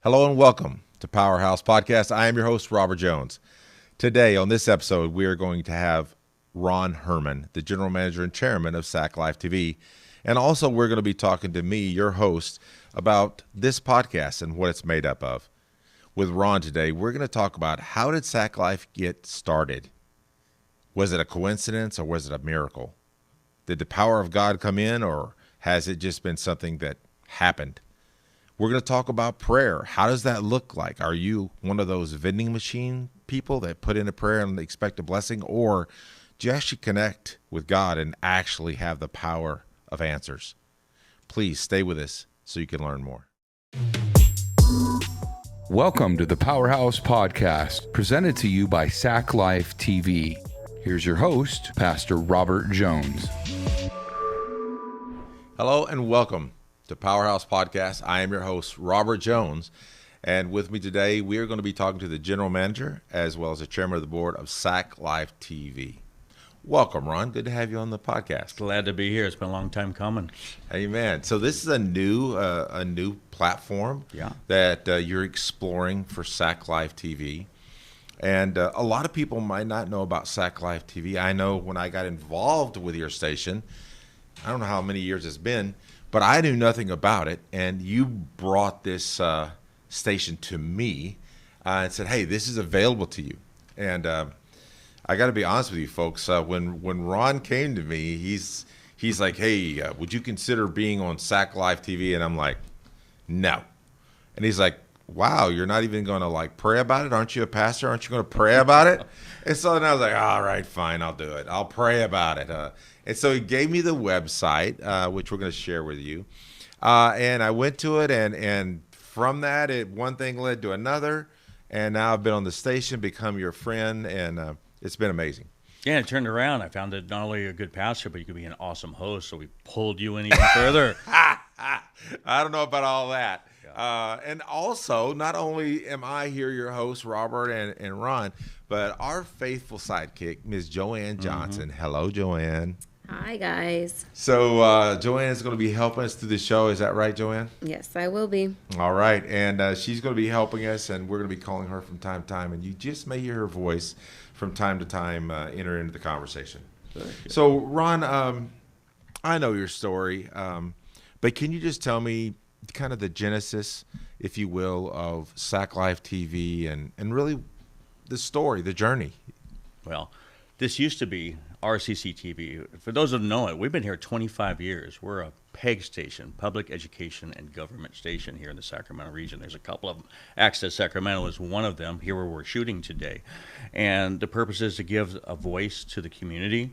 Hello and welcome to Powerhouse Podcast. I am your host, Robert Jones. Today on this episode, we are going to have Ron Hermann, the general manager and chairman of Sac Life TV. And also we're going to be talking to me, your host, about this podcast and what it's made up of. With Ron today, we're going to talk about how did Sac Life get started? Was it a coincidence or was it a miracle? Did the power of God come in, or has it just been something that happened? We're going to talk about prayer. How does that look like? Are you one of those vending machine people that put in a prayer and expect a blessing? Or do you actually connect with God and actually have the power of answers? Please stay with us so you can learn more. Welcome to the Powerhouse Podcast, presented to you by Sac Life TV. Here's your host, Pastor Robert Jones. Hello and welcome to Powerhouse Podcast. I am your host, Robert Jones, and with me today, we are going to be talking to the general manager as well as the chairman of the board of Sac Life TV. Welcome, Ron. Good to have you on the podcast. Glad to be here. It's been a long time coming. Amen. So this is a new platform that you're exploring for Sac Life TV. And a lot of people might not know about Sac Life TV. I know when I got involved with your station, I don't know how many years it's been, but I knew nothing about it, and you brought this station to me and said, hey, this is available to you. And I got to be honest with you, folks. When Ron came to me, he's like, hey, would you consider being on Sac Life TV? And I'm like, no. And he's like, wow, you're not even going to like pray about it? Aren't you a pastor? Aren't you going to pray about it? And so then I was like, all right, fine, I'll do it. I'll pray about it. And so he gave me the website, which we're going to share with you. And I went to it, and from that, one thing led to another. And now I've been on the station, become your friend, and it's been amazing. Yeah, it turned around. I found that not only a good pastor, but you could be an awesome host. So we pulled you in even further. I don't know about all that. And also, not only am I here, your host, Robert and Ron, but our faithful sidekick, Ms. Joanne Johnson. Hello, Joanne. Hi, guys. So Joanne is going to be helping us through the show. Is that right, Joanne? Yes, I will be. All right. And she's going to be helping us, and we're going to be calling her from time to time. And you just may hear her voice from time to time enter into the conversation. So, Ron, I know your story, but can you just tell me kind of the genesis, if you will, of Sac Life TV and really the story, the journey? Well, this used to be RCC TV. For those that know it, we've been here 25 years. We're a PEG station, public education and government station here in the Sacramento region. There's a couple of them. Access Sacramento is one of them, here where we're shooting today. And the purpose is to give a voice to the community.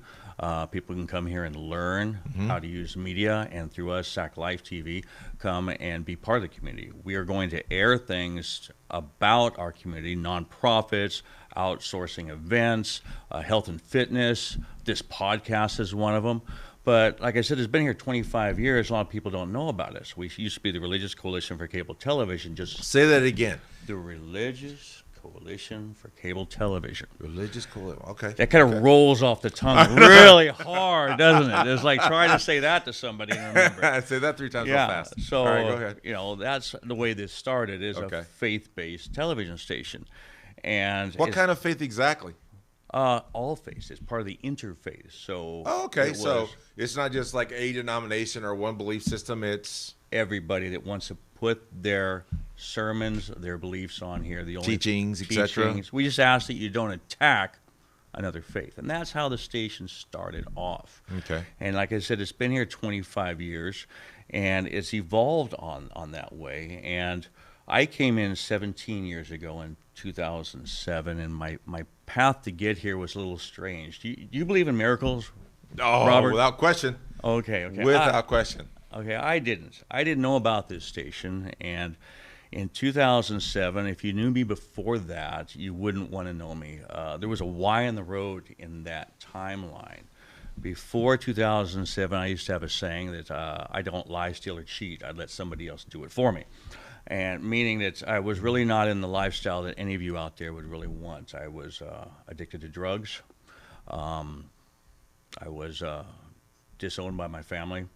People can come here and learn how to use media, and through us, Sac Life TV, come and be part of the community. We are going to air things about our community, nonprofits, outsourcing events, health and fitness. This podcast is one of them. But like I said, it's been here 25 years. A lot of people don't know about us. We used to be the Religious Coalition for Cable Television. Just say that again. The Religious Coalition for Cable Television. Religious Coalition. Okay. That kind of rolls off the tongue really hard, doesn't it? It's like trying to say that to somebody and remember. Say that 3 times real fast. So, all right, go ahead. That's the way this started, is a faith-based television station. And what kind of faith exactly? All faiths. It's part of the interfaith. So so it's not just like a denomination or one belief system. It's everybody that wants to put their sermons, their beliefs on here. The only teachings, etc. We just ask that you don't attack another faith, and that's how the station started off. Okay. And like I said, it's been here 25 years, and it's evolved on that way. And I came in 17 years ago in 2007, and my path to get here was a little strange. Do you believe in miracles, Robert? Without question. Okay. Without question. Okay, I didn't know about this station, and in 2007, if you knew me before that, you wouldn't want to know me. There was a Y in the road in that timeline. Before 2007, I used to have a saying that I don't lie, steal, or cheat. I'd let somebody else do it for me. And meaning that I was really not in the lifestyle that any of you out there would really want. I was addicted to drugs. I was disowned by my family.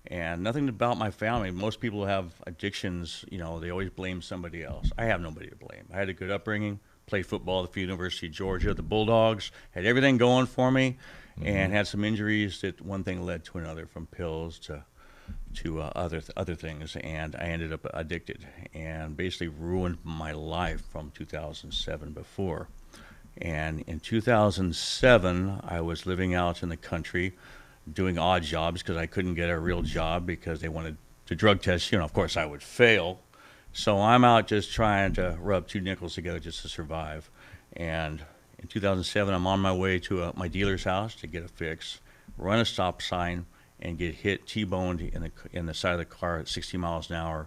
And nothing about my family. Most people who have addictions, you know, they always blame somebody else. I have nobody to blame. I had a good upbringing, played football at the University of Georgia, the Bulldogs, had everything going for me, and had some injuries that one thing led to another, from pills to other things, and I ended up addicted and basically ruined my life from 2007 before. And in 2007, I was living out in the country doing odd jobs because I couldn't get a real job because they wanted to drug test. You know, of course, I would fail. So I'm out just trying to rub two nickels together just to survive. And in 2007, I'm on my way to my dealer's house to get a fix, run a stop sign, and get hit, T-boned in the side of the car at 60 miles an hour.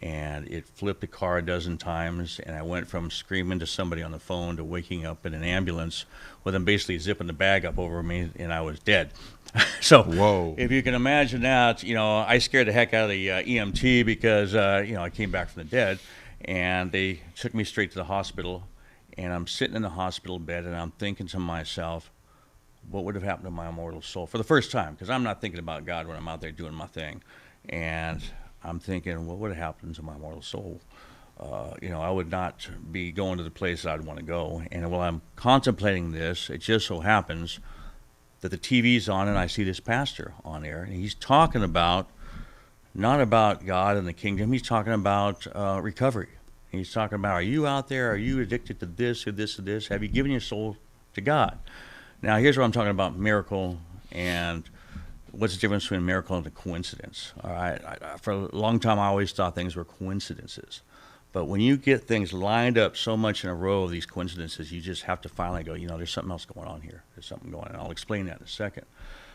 And it flipped the car a dozen times, and I went from screaming to somebody on the phone to waking up in an ambulance with them basically zipping the bag up over me, and I was dead. So Whoa. If you can imagine that, you know, I scared the heck out of the EMT because, you know, I came back from the dead, and they took me straight to the hospital, and I'm sitting in the hospital bed, and I'm thinking to myself, what would have happened to my immortal soul for the first time? Because I'm not thinking about God when I'm out there doing my thing. And I'm thinking, what would have happened to my immortal soul? You know, I would not be going to the place I'd want to go. And while I'm contemplating this, it just so happens that the TV's on, and I see this pastor on there, and he's talking about, not about God and the kingdom, he's talking about recovery. He's talking about, are you out there, are you addicted to this or this or this? Have you given your soul to God? Now, here's what I'm talking about, miracle, and what's the difference between a miracle and a coincidence? All right, for a long time, I always thought things were coincidences. But when you get things lined up so much in a row of these coincidences, you just have to finally go, you know, there's something else going on here. There's something going on. I'll explain that in a second.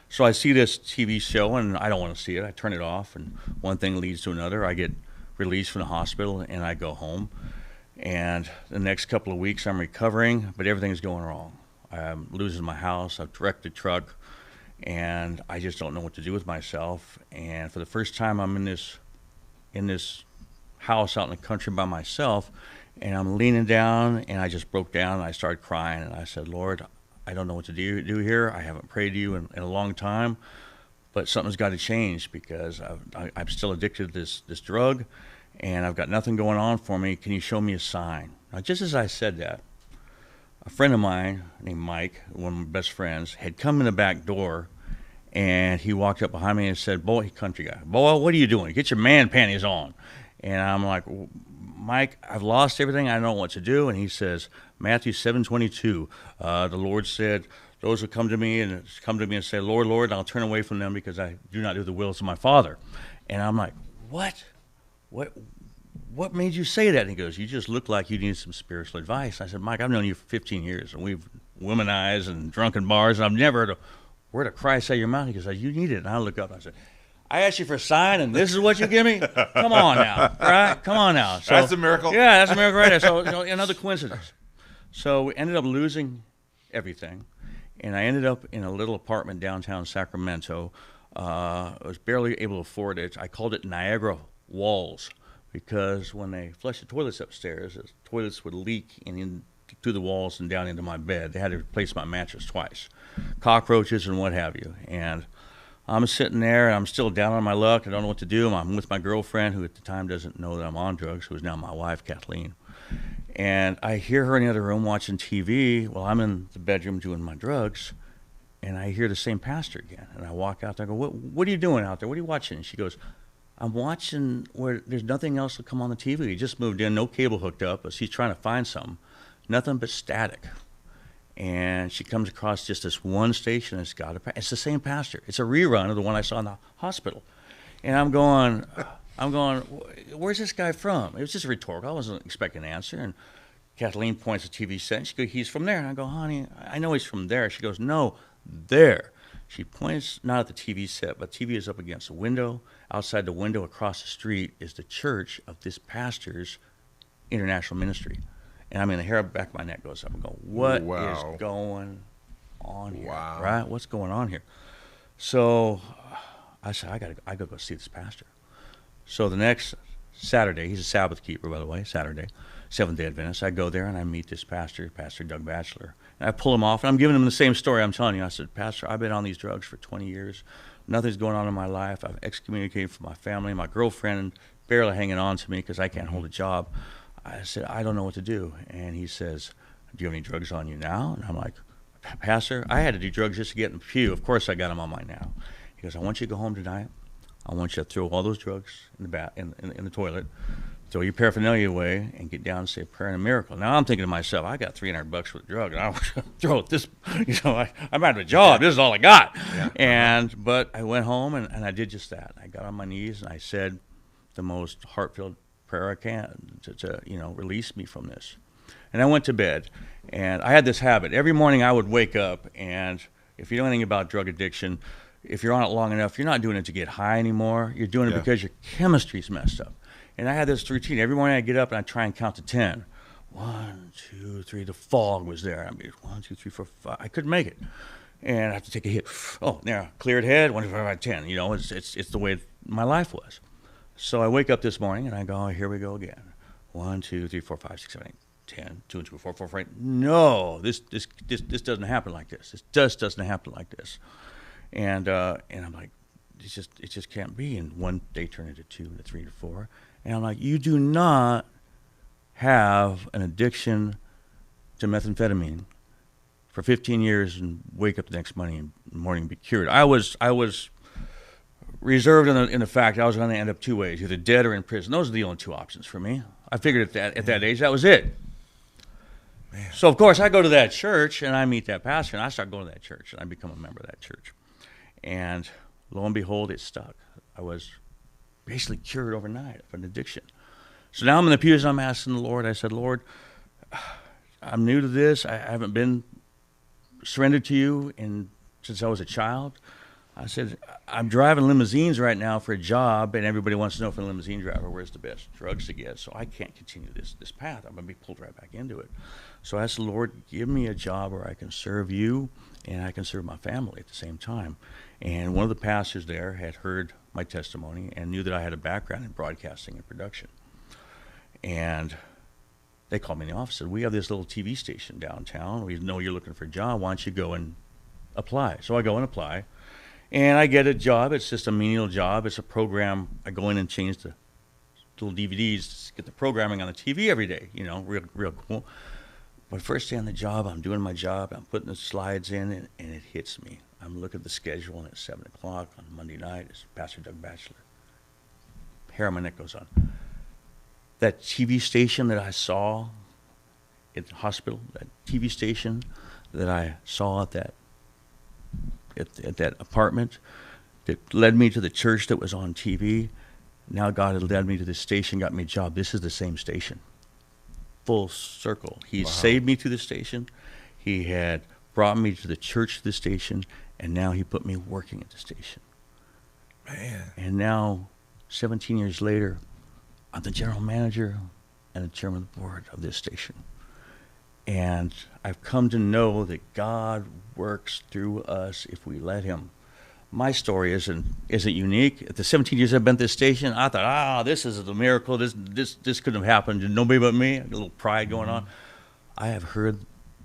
So I see this TV show, and I don't want to see it. I turn it off, and one thing leads to another. I get released from the hospital, and I go home. And the next couple of weeks, I'm recovering, but everything's going wrong. I'm losing my house. I've wrecked the truck, and I just don't know what to do with myself. And for the first time, I'm in this house out in the country by myself, and I'm leaning down, and I just broke down, and I started crying, and I said, Lord, I don't know what to do here. I haven't prayed to you in a long time, but something's got to change because I'm still addicted to this drug, and I've got nothing going on for me. Can you show me a sign? Now, just as I said that, a friend of mine named Mike, one of my best friends, had come in the back door, and he walked up behind me and said, boy, country guy, boy, what are you doing? Get your man panties on. And I'm like, Mike, I've lost everything. I don't know what to do. And he says, Matthew 7:22, the Lord said, those who come to me and say, Lord, Lord, and I'll turn away from them because I do not do the wills of my Father. And I'm like, what made you say that? And he goes, you just look like you need some spiritual advice. I said, Mike, I've known you for 15 years, and we've womanized and drunken bars, and I've never heard a word of Christ out of your mouth. He goes, you need it. And I look up and I said, I asked you for a sign, and this is what you give me? Come on now, right? Come on now. So, that's a miracle. Yeah, that's a miracle right there. So, you know, another coincidence. So we ended up losing everything, and I ended up in a little apartment downtown Sacramento. I was barely able to afford it. I called it Niagara Walls because when they flushed the toilets upstairs, the toilets would leak in through the walls and down into my bed. They had to replace my mattress twice, cockroaches and what have you. And I'm sitting there, and I'm still down on my luck. I don't know what to do. I'm with my girlfriend, who at the time doesn't know that I'm on drugs, who is now my wife, Kathleen. And I hear her in the other room watching TV while I'm in the bedroom doing my drugs, and I hear the same pastor again. And I walk out there and go, what are you doing out there? What are you watching? And she goes, I'm watching where there's nothing else to come on the TV. He just moved in, no cable hooked up, but she's trying to find something. Nothing but static. And she comes across just this one station. It's the same pastor. It's a rerun of the one I saw in the hospital. And I'm going, where's this guy from? It was just rhetorical. I wasn't expecting an answer. And Kathleen points at the TV set. And she goes, he's from there. And I go, honey, I know he's from there. She goes, no, there. She points not at the TV set, but TV is up against a window. Outside the window across the street is the church of this pastor's international ministry. And I mean, the hair up the back of my neck goes up and go, what is going on here? Wow. Right? What's going on here? So I said, I gotta go see this pastor. So the next Saturday, he's a Sabbath keeper, by the way, Saturday, Seventh-day Adventist. I go there and I meet this pastor, Pastor Doug Batchelor. And I pull him off, and I'm giving him the same story I'm telling you. I said, Pastor, I've been on these drugs for 20 years. Nothing's going on in my life. I've excommunicated from my family. My girlfriend barely hanging on to me because I can't hold a job. I said, I don't know what to do. And he says, do you have any drugs on you now? And I'm like, Pastor, I had to do drugs just to get in the pew. Of course I got them on my now. He goes, I want you to go home tonight. I want you to throw all those drugs in the toilet, throw your paraphernalia away, and get down and say a prayer and a miracle. Now I'm thinking to myself, I got $300 for the drug, and I want to throw it this. I'm out of a job. This is all I got. Yeah. But I went home and I did just that. I got on my knees and I said the most heartfelt prayer I can to release me from this. And I went to bed, and I had this habit. Every morning I would wake up, and if you know anything about drug addiction, if you're on it long enough, you're not doing it to get high anymore. You're doing it because your chemistry's messed up. And I had this routine. Every morning I'd get up and I'd try and count to 10. 1, 2, 3. The fog was there. I'd be 1, 2, 3, 4, 5. I couldn't make it. And I have to take a hit. Oh, there, cleared head, 1, 2, 3, 4, 5, 10. It's the way my life was. So I wake up this morning and I go, oh, here we go again. 1, 2, 3, 4, 5, 6, 7, 8, 10, 2, 2, 4, 4, 4, 8. No, this doesn't happen like this. This just doesn't happen like this. And I'm like, it just can't be. And one day turned into 2 to 3 to 4. And I'm like, you do not have an addiction to methamphetamine for 15 years and wake up the next morning and be cured. I was reserved in the fact I was going to end up 2 ways, either dead or in prison. Those are the only 2 options for me. I figured at that age that was it. Man. So of course I go to that church and I meet that pastor and I start going to that church and I become a member of that church. And lo and behold, it stuck. I was basically cured overnight of an addiction. So now I'm in the pews and I'm asking the Lord. I said, Lord, I'm new to this. I haven't been surrendered to you since I was a child. I said, I'm driving limousines right now for a job, and everybody wants to know from a limousine driver where's the best drugs to get. So I can't continue this path. I'm going to be pulled right back into it. So I asked the Lord, give me a job where I can serve you and I can serve my family at the same time. And one of the pastors there had heard my testimony and knew that I had a background in broadcasting and production. And they called me in the office and said, we have this little TV station downtown. We know you're looking for a job. Why don't you go and apply? So I go and apply. And I get a job. It's just a menial job. It's a program. I go in and change the little DVDs to get the programming on the TV every day, real cool. But first day on the job, I'm doing my job. I'm putting the slides in, and it hits me. I'm looking at the schedule, and at 7 o'clock on Monday night, it's Pastor Doug Batchelor. Hermann that goes on. That TV station that I saw at the hospital, that TV station that I saw at that apartment that led me to the church that was on TV, now God had led me to this station, got me a job. This is the same station. Full circle. He saved me to the station. He had brought me to the church, to the station, and now he put me working at the station. Man. And now, 17 years later, I'm the general manager and the chairman of the board of this station. And I've come to know that God works through us if we let him. My story isn't unique. At the 17 years I've been at this station, I thought, this is a miracle. This couldn't have happened to nobody but me. A little pride going on. I have heard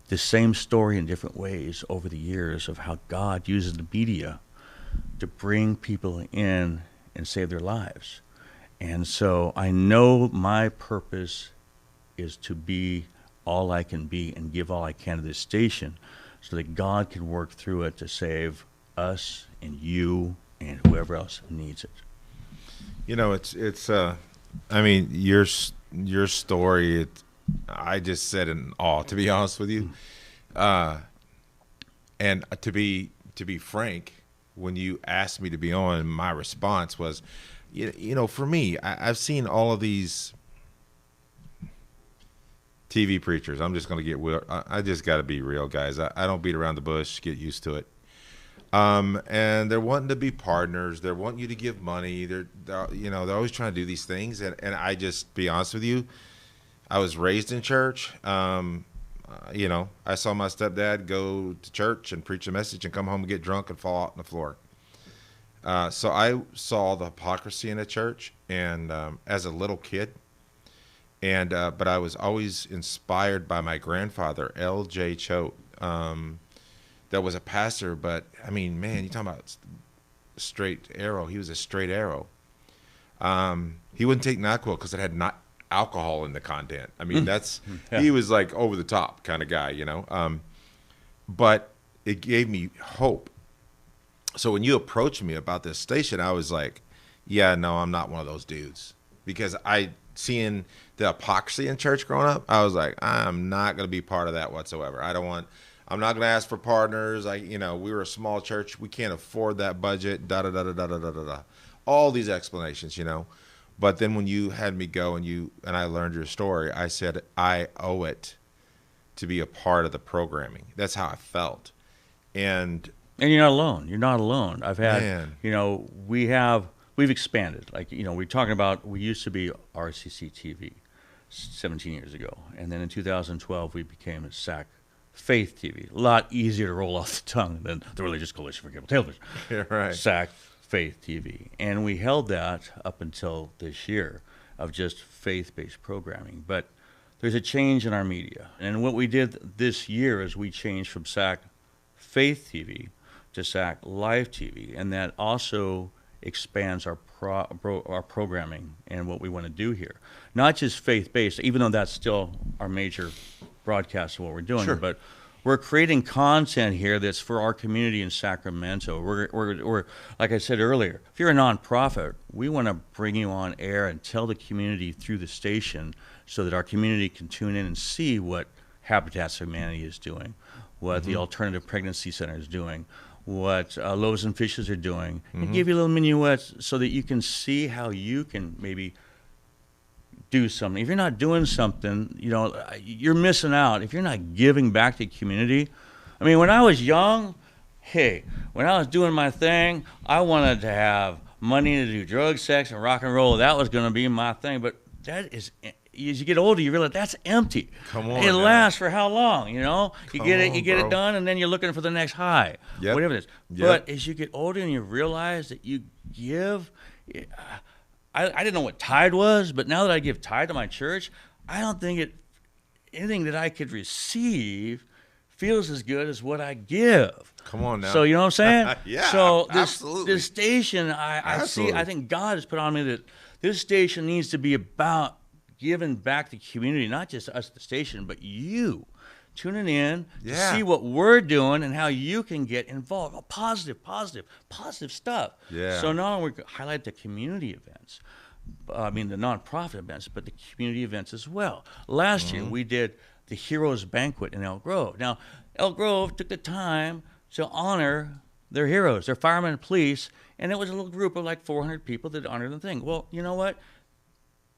the same story in different ways over the years of how God uses the media to bring people in and save their lives. And so I know my purpose is to be all I can be and give all I can to this station so that God can work through it to save us and you and whoever else needs it. Your story, I just said in awe, to be honest with you. And to be frank, when you asked me to be on, my response was, for me, I've seen all of these TV preachers. I'm just going to get I just got to be real, guys. I don't beat around the bush. Get used to it. And they're wanting to be partners. They're wanting you to give money. They're always trying to do these things. And I just be honest with you, I was raised in church. I saw my stepdad go to church and preach a message and come home and get drunk and fall out on the floor. So I saw the hypocrisy in the church, and as a little kid, and but I was always inspired by my grandfather, L.J. Choate, that was a pastor. But I mean, man, you talking about straight arrow. He was a straight arrow. He wouldn't take NyQuil because it had not alcohol in the content. I mean, he was like over the top kind of guy, you know. But it gave me hope. So when you approached me about this station, I was like, yeah, no, I'm not one of those dudes. Because seeing the hypocrisy in church growing up, I was like, I'm not going to be part of that whatsoever. I'm not going to ask for partners. We were a small church. We can't afford that budget, da-da-da-da-da-da-da-da. All these explanations, you know. But then when you had me go and I learned your story, I said, I owe it to be a part of the programming. That's how I felt. And you're not alone. You're not alone. I've had, we've expanded. Like, we're talking about, we used to be RCC TV 17 years ago. And then in 2012, we became Sac Faith TV. A lot easier to roll off the tongue than the Religious Coalition for Cable Television. Yeah, right. Sac Faith TV. And we held that up until this year of just faith-based programming. But there's a change in our media. And what we did this year is we changed from Sac Faith TV to Sac Life TV, and that also expands our programming and what we want to do here. Not just faith-based, even though that's still our major broadcast of what we're doing, but we're creating content here that's for our community in Sacramento. We're like I said earlier, if you're a nonprofit, we want to bring you on air and tell the community through the station so that our community can tune in and see what Habitat for Humanity is doing, what the Alternative Pregnancy Center is doing, what Loaves and Fishes are doing, and give you little minuets so that you can see how you can maybe do something. If you're not doing something, you're missing out. If you're not giving back to the community, I mean, when I was young, when I was doing my thing, I wanted to have money to do drugs, sex, and rock and roll. That was going to be my thing. But that is, as you get older, you realize that's empty. Come on, it lasts for how long? You get it done, and then you're looking for the next high, whatever it is. But as you get older and you realize that you give. I didn't know what tithe was, but now that I give tithe to my church, I don't think anything that I could receive feels as good as what I give. Come on now. So you know what I'm saying? Yeah, so absolutely. This station, I see. I think God has put on me that this station needs to be about giving back to the community, not just us at the station, but you tuning in to see what we're doing and how you can get involved. Positive stuff. Yeah. So not only we highlight the community events, the nonprofit events, but the community events as well. Last year we did the Heroes Banquet in Elk Grove. Now, Elk Grove took the time to honor their heroes, their firemen and police, and it was a little group of like 400 people that honored the thing. Well, you know what?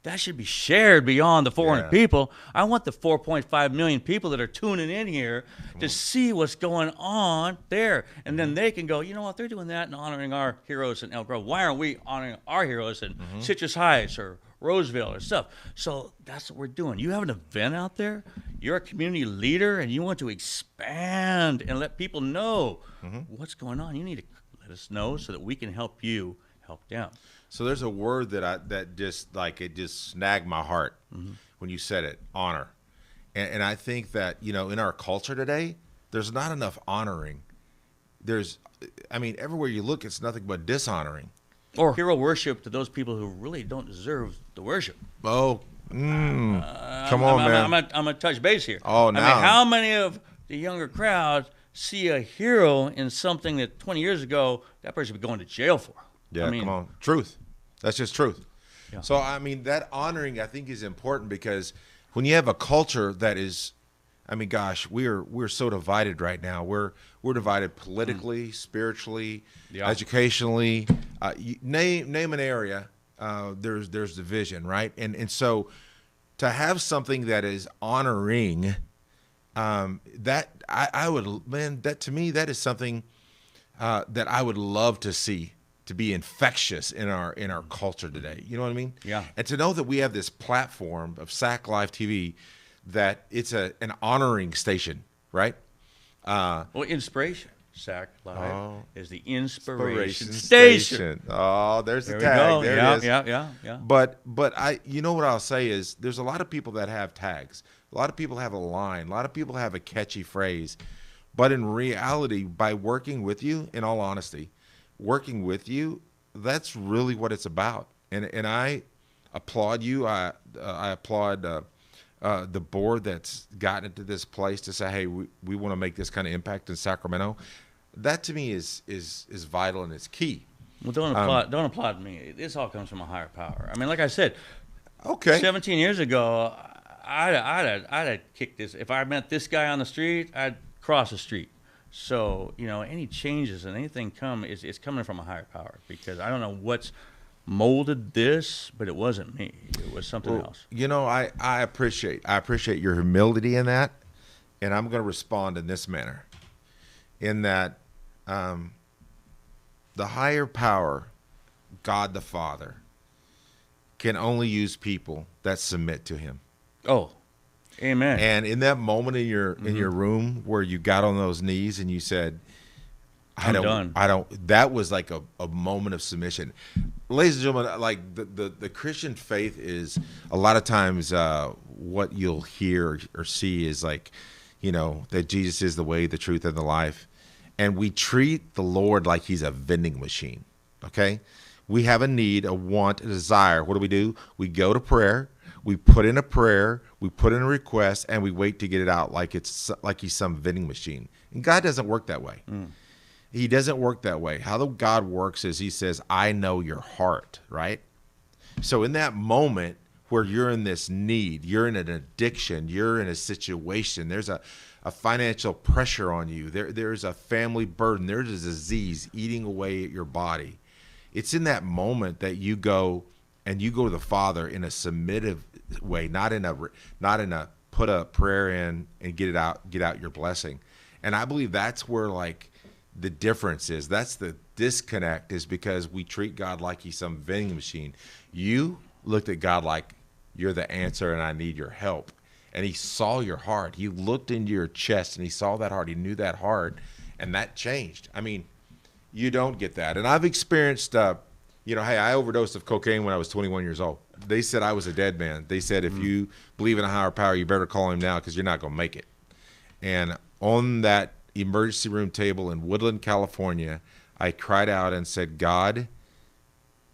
That should be shared beyond the 400 people. I want the 4.5 million people that are tuning in here to see what's going on there. And then they can go, you know what, they're doing that and honoring our heroes in Elk Grove. Why aren't we honoring our heroes in Citrus Heights or Roseville or stuff? So that's what we're doing. You have an event out there, you're a community leader, and you want to expand and let people know what's going on. You need to let us know so that we can help you help them. So there's a word that just snagged my heart when you said it, honor. And I think that, in our culture today, there's not enough honoring. Everywhere you look, it's nothing but dishonoring. Or hero worship to those people who really don't deserve the worship. Oh, come on, man. I'm a touch base here. Oh, no. How many of the younger crowd see a hero in something that 20 years ago that person would be going to jail for? Yeah, come on. Truth. That's just truth. Yeah. So, that honoring, I think, is important because when you have a culture that is, we're so divided right now. We're divided politically, spiritually, educationally. Name an area, there's division, right? And so to have something that is honoring, that to me, that is something that I would love to see. To be infectious in our culture today. You know what I mean? Yeah. And to know that we have this platform of Sac Live TV, that it's an honoring station, right? Inspiration. Sac Live is the inspiration station. Oh, there's the tag. There it is. Yeah. But what I'll say is there's a lot of people that have tags. A lot of people have a line. A lot of people have a catchy phrase. But in reality, by working with you, in all honesty, working with you, that's really what it's about. And I applaud you. I applaud the board that's gotten it to this place to say, hey, we want to make this kind of impact in Sacramento. That to me is vital and it's key. Well, don't applaud me. This all comes from a higher power. I mean, like I said, okay, 17 years ago, I'd have kicked this. If I met this guy on the street, I'd cross the street. So, any changes and anything it's coming from a higher power, because I don't know what's molded this, but it wasn't me. It was something else. I appreciate your humility in that, and I'm going to respond in this manner, in that the higher power, God the Father, can only use people that submit to him. Oh, amen. And in that moment in your room where you got on those knees and you said, I don't, that was like a moment of submission. Ladies and gentlemen, like the Christian faith is a lot of times what you'll hear or see is like, that Jesus is the way, the truth, and the life. And we treat the Lord like he's a vending machine, okay? We have a need, a want, a desire. What do? We go to prayer. We put in a prayer. We put in a request, and we wait to get it out like he's some vending machine. And God doesn't work that way. He doesn't work that way. How God works is he says, I know your heart, right? So in that moment where you're in this need, you're in an addiction, you're in a situation, there's a financial pressure on you, there's a family burden, there's a disease eating away at your body. It's in that moment that you go to the Father in a submissive way, not in a put a prayer in and get out your blessing. And I believe that's where like the difference is. That's the disconnect, is because we treat God like he's some vending machine. You looked at God like you're the answer and I need your help. And he saw your heart. He looked into your chest and he saw that heart. He knew that heart, and that changed. I mean, you don't get that. And I've experienced, hey, I overdosed of cocaine when I was 21 years old. They said I was a dead man. They said, if you believe in a higher power, you better call him now because you're not going to make it. And on that emergency room table in Woodland, California, I cried out and said, God,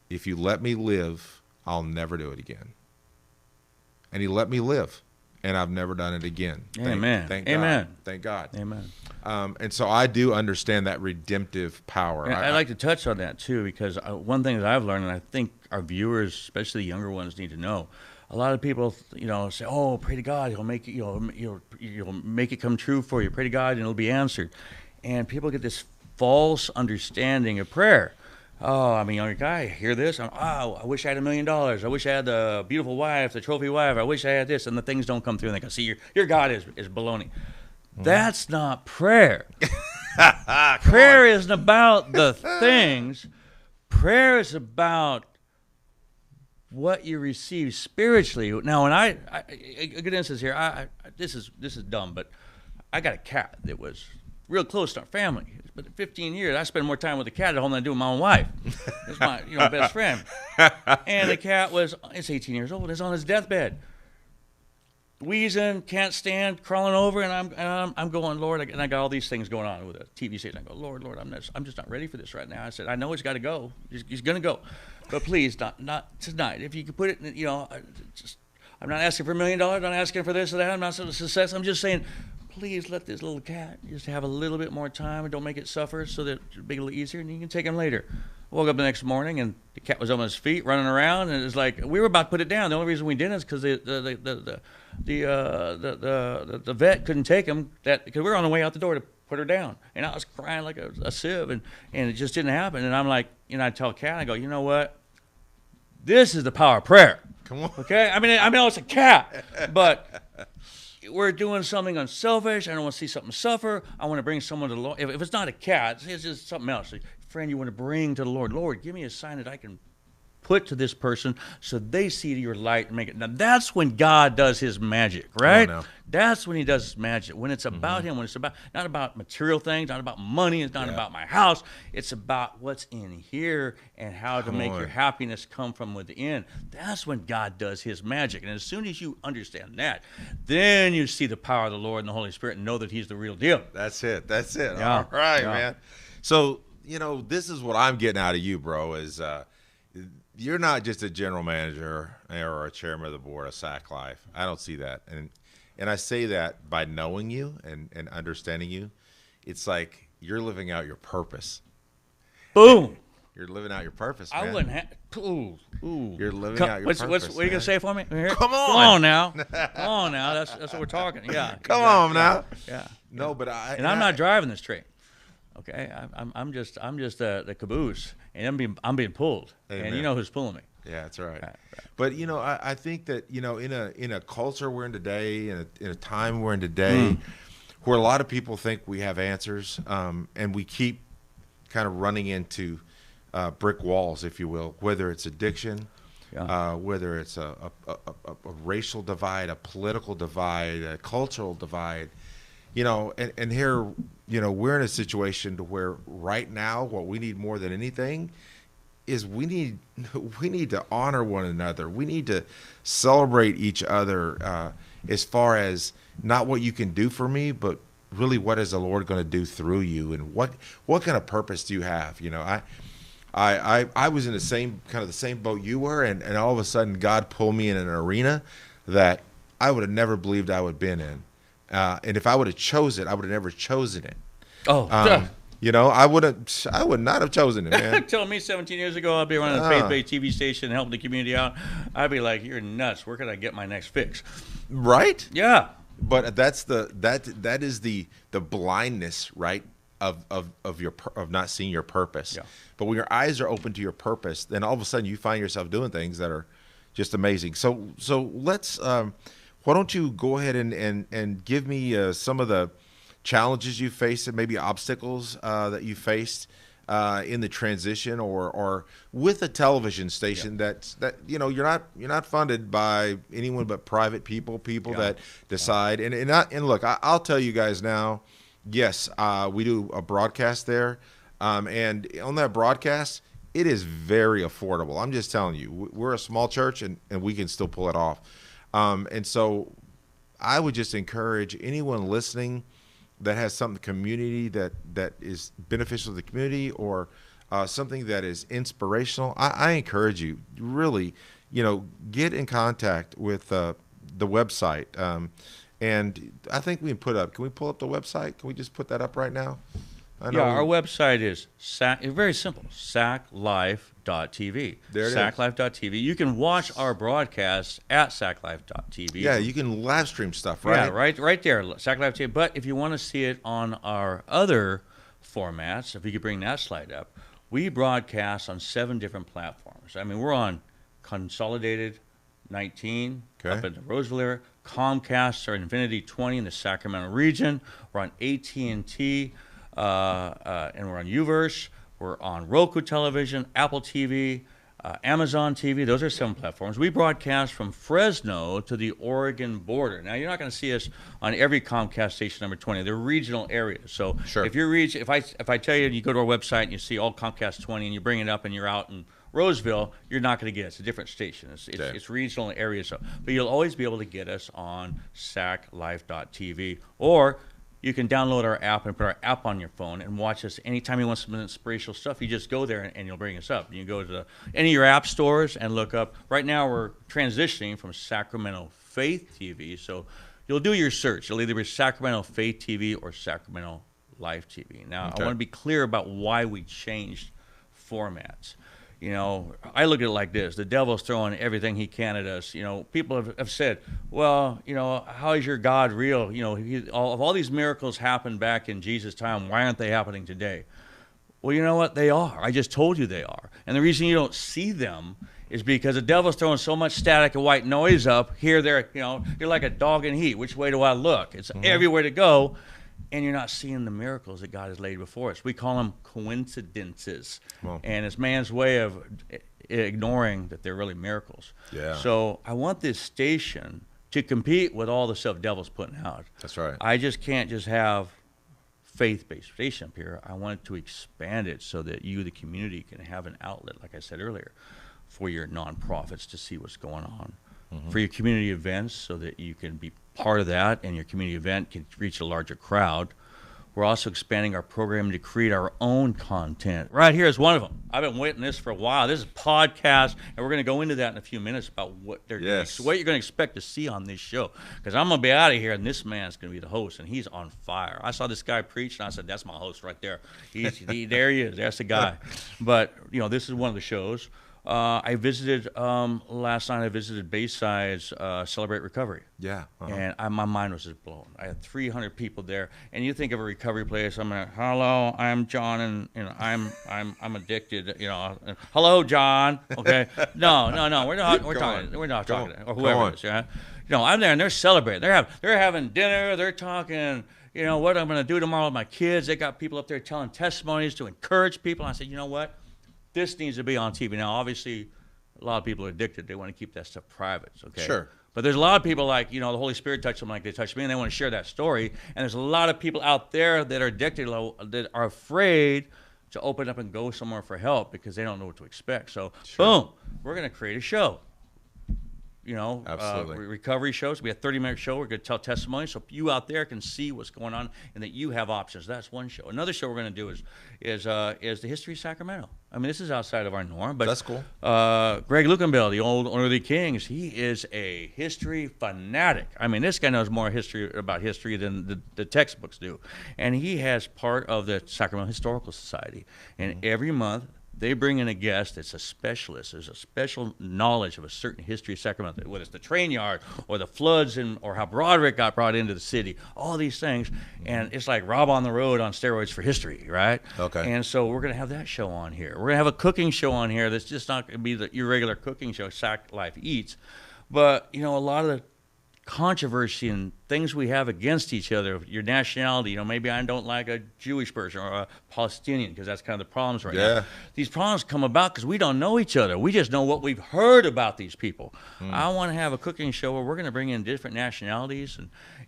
if you let me live, I'll never do it again. And he let me live. And I've never done it again. Amen. Thank Amen. God. Thank God. Amen. And so I do understand that redemptive power. And I'd like to touch on that too, because one thing that I've learned, and I think our viewers, especially the younger ones, need to know. A lot of people, say, "Oh, pray to God; He'll make it. You'll make it come true for you. Pray to God, and it'll be answered." And people get this false understanding of prayer. Oh, I'm a younger guy. I hear this. I wish I had $1 million. I wish I had the beautiful wife, the trophy wife. I wish I had this, and the things don't come through. And they go, see, your God is baloney. That's not prayer. Prayer isn't about the things. Prayer is about what you receive spiritually. Now, when a good instance here, this is dumb, but I got a cat that was real close to our family. But in 15 years, I spend more time with the cat at home than I do with my own wife. It's my best friend. And the cat it's 18 years old. It's on his deathbed, wheezing, can't stand, crawling over, and I'm going, Lord, and I got all these things going on with a TV station. I go, Lord, I'm just not ready for this right now. I said, I know he's got to go. He's going to go, but please, not tonight. If you could put it, I'm not asking for $1 million. I'm not asking for this or that. I'm not saying success. I'm just saying, please let this little cat just have a little bit more time and don't make it suffer, so that it'll be a little easier and you can take him later. I woke up the next morning and the cat was on his feet running around, and it was like we were about to put it down. The only reason we didn't is because the vet couldn't take him, because we were on the way out the door to put her down, and I was crying like a sieve, and it just didn't happen. And I'm like, I tell Cat, I go, you know what? This is the power of prayer. Come on. Okay? I know it's a cat, but we're doing something unselfish. I don't want to see something suffer. I want to bring someone to the Lord. If it's not a cat, it's just something else. Friend, you want to bring to the Lord. Lord, give me a sign that I can put to this person so they see your light and make it. Now, that's when God does his magic, right? Oh, no. That's when he does his magic. When it's about him, when it's not about material things, not about money, it's not about my house. It's about what's in here and how to make your happiness come from within. That's when God does his magic. And as soon as you understand that, then you see the power of the Lord and the Holy Spirit and know that he's the real deal. That's it. Yeah. All right, man. So, this is what I'm getting out of you, bro, is you're not just a general manager or a chairman of the board of Sac Life. I don't see that. And I say that by knowing you and understanding you. It's like you're living out your purpose. Boom. You're living out your purpose, man. I wouldn't have. Ooh. You're living out your purpose. What are you gonna say for me? Here? Come on. Come on now. Come on now. That's what we're talking. Yeah. Come on now. Yeah. No, but I'm not driving this train. Okay. I'm just the caboose, and I'm being pulled. Amen. And you know who's pulling me. Yeah, that's right. But I think that in a culture we're in today, in a time we're in today, where a lot of people think we have answers, and we keep kind of running into brick walls, if you will, whether it's addiction, whether it's a racial divide, a political divide, a cultural divide, and here, we're in a situation to where right now what we need more than anything is we need to honor one another. We need to celebrate each other as far as not what you can do for me, but really what is the Lord going to do through you, and what kind of purpose do you have? I was in the same boat you were, and all of a sudden God pulled me in an arena that I would have never believed I would have been in. And if I would have chosen it, I would have never chosen it. I would not have chosen it, man. Telling me 17 years ago I'd be running a faith-based TV station and helping the community out, I'd be like, you're nuts. Where can I get my next fix? Right? Yeah. But that is the blindness, right, of not seeing your purpose. Yeah. But when your eyes are open to your purpose, then all of a sudden you find yourself doing things that are just amazing. So let's why don't you go ahead and give me some of the challenges you faced and maybe obstacles that you faced in the transition or with a television station that you're not funded by anyone but private people that decide. And look, I'll tell you guys now, yes, we do a broadcast there, and on that broadcast, it is very affordable. I'm just telling you, we're a small church and we can still pull it off. And so I would just encourage anyone listening that has something community that is beneficial to the community or something that is inspirational. I encourage you really, get in contact with the website. And I think we can we pull up the website? Can we just put that up right now? Our website is very simple, saclife.tv. There it is. Saclife.tv. You can watch our broadcasts at saclife.tv. Yeah, you can live stream stuff, right? Yeah, right there, Sac Life TV. But if you want to see it on our other formats, if you could bring that slide up, we broadcast on 7 different platforms. I mean, we're on Consolidated 19 up in the Roseville area, Comcast or Infinity 20 in the Sacramento region. We're on AT&T. And we're on Uverse, we're on Roku television, Apple TV, Amazon TV. Those are 7 platforms. We broadcast from Fresno to the Oregon border. Now, you're not going to see us on every Comcast station number 20. They're regional areas. So sure. if I tell you, you go to our website and you see all Comcast 20 and you bring it up and you're out in Roseville, you're not going to get it. It's a different station. It's regional areas. But you'll always be able to get us on saclife.tv, or you can download our app and put our app on your phone and watch us anytime you want some inspirational stuff. You just go there and you'll bring us up. You go to any of your app stores and look up. Right now we're transitioning from Sacramento Faith TV. So you'll do your search. It'll either be Sacramento Faith TV or Sacramento Life TV. Now, I want to be clear about why we changed formats. I look at it like this. The devil's throwing everything he can at us. People have said, well, how is your God real? All these miracles happened back in Jesus' time. Why aren't they happening today? Well, you know what? They are. I just told you they are. And the reason you don't see them is because the devil's throwing so much static and white noise up here, there. You're like a dog in heat. Which way do I look? It's everywhere to go. And you're not seeing the miracles that God has laid before us. We call them coincidences. And it's man's way of ignoring that they're really miracles. Yeah. So I want this station to compete with all the stuff devil's putting out. That's right. I just can't just have faith-based station up here. I want to expand it so that you, the community, can have an outlet, like I said earlier, for your nonprofits to see what's going on. For your community events so that you can be part of that and your community event can reach a larger crowd. We're also expanding our program to create our own content. Right here is one of them. I've been waiting this for a while. This is a podcast, and we're going to go into that in a few minutes about what what you're going to expect to see on this show. Because I'm going to be out of here, and this man's going to be the host, and he's on fire. I saw this guy preach, and I said, "That's my host right there. There he is. That's the guy." But this is one of the shows. I visited last night. I visited Bayside's Celebrate Recovery. Yeah, and my mind was just blown. I had 300 people there, and you think of a recovery place. I'm like, "Hello, I'm John, and I'm addicted." "Hello, John." Okay, no, we're not talking, or whoever it is. Yeah, I'm there, and they're celebrating. They're having dinner. They're talking. What I'm going to do tomorrow with my kids. They got people up there telling testimonies to encourage people. And I said, you know what? This needs to be on TV. Now, obviously, a lot of people are addicted. They want to keep that stuff private, okay? Sure. But there's a lot of people like, the Holy Spirit touched them like they touched me, and they want to share that story. And there's a lot of people out there that are addicted, that are afraid to open up and go somewhere for help because they don't know what to expect. So, boom, we're going to create a show. Absolutely. Recovery shows. We have a 30-minute show. We're going to tell testimonies so you out there can see what's going on and that you have options. That's one show. Another show we're going to do is the history of Sacramento. I mean, this is outside of our norm, but that's cool. Greg Lukenbill, the old owner of the Kings, he is a history fanatic. I mean, this guy knows more about history than the textbooks do, and he has part of the Sacramento Historical Society. And every month, they bring in a guest that's a specialist. There's a special knowledge of a certain history of Sacramento, whether it's the train yard or the floods or how Broderick got brought into the city, all these things. And it's like Rob on the Road on steroids for history, right? Okay. And so we're going to have that show on here. We're going to have a cooking show on here that's just not going to be your regular cooking show, Sac Life Eats. But, a lot of the controversy and things we have against each other, your nationality, maybe I don't like a Jewish person or a Palestinian because that's kind of the problems right now. These problems come about because we don't know each other. We just know what we've heard about these people. I want to have a cooking show where we're going to bring in different nationalities,